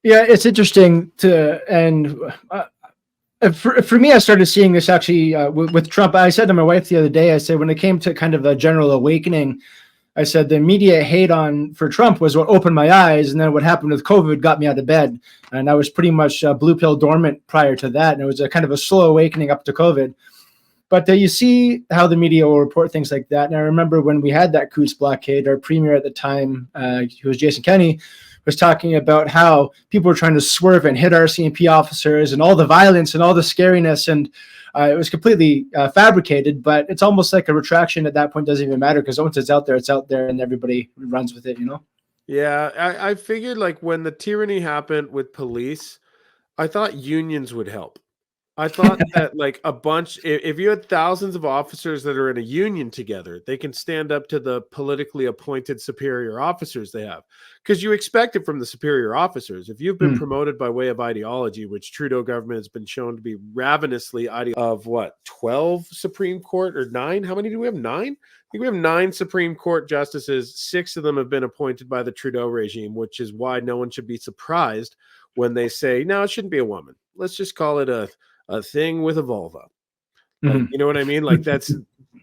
Yeah, it's interesting and for me, I started seeing this actually with Trump. I said to my wife the other day, I said, when it came to kind of the general awakening, I said the media hate for Trump was what opened my eyes, and then what happened with COVID got me out of bed, and I was pretty much blue pill dormant prior to that, and it was a kind of a slow awakening up to COVID. But you see how the media will report things like that. And I remember when we had that Coutts blockade, our premier at the time, who was Jason Kenney, was talking about how people were trying to swerve and hit RCMP officers and all the violence and all the scariness. And it was completely fabricated, but it's almost like a retraction at that point doesn't even matter, because once it's out there and everybody runs with it, you know? Yeah, I figured like when the tyranny happened with police, I thought unions would help. I thought that like a bunch, if you had thousands of officers that are in a union together, they can stand up to the politically appointed superior officers they have. Because you expect it from the superior officers. If you've been promoted by way of ideology, which Trudeau government has been shown to be ravenously of what, 12 Supreme Court or 9? How many do we have? 9? I think we have 9 Supreme Court justices. 6 of them have been appointed by the Trudeau regime, which is why no one should be surprised when they say, no, it shouldn't be a woman. Let's just call it a thing with a vulva. Like, you know what I mean? Like, that's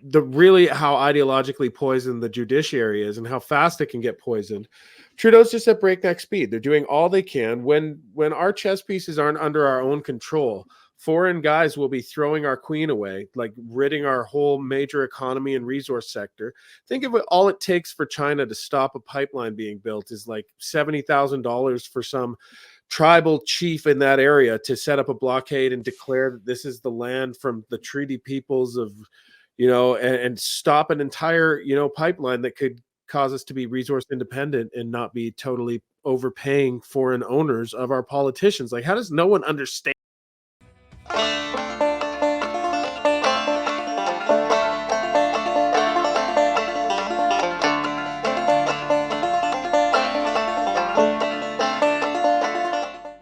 the really how ideologically poisoned the judiciary is and how fast it can get poisoned. Trudeau's just at breakneck speed. They're doing all they can. When our chess pieces aren't under our own control, foreign guys will be throwing our queen away, like ridding our whole major economy and resource sector. Think of it, all it takes for China to stop a pipeline being built is like $70,000 for some tribal chief in that area to set up a blockade and declare that this is the land from the treaty peoples of, and stop an entire, pipeline that could cause us to be resource independent and not be totally overpaying foreign owners of our politicians. Like, how does no one understand?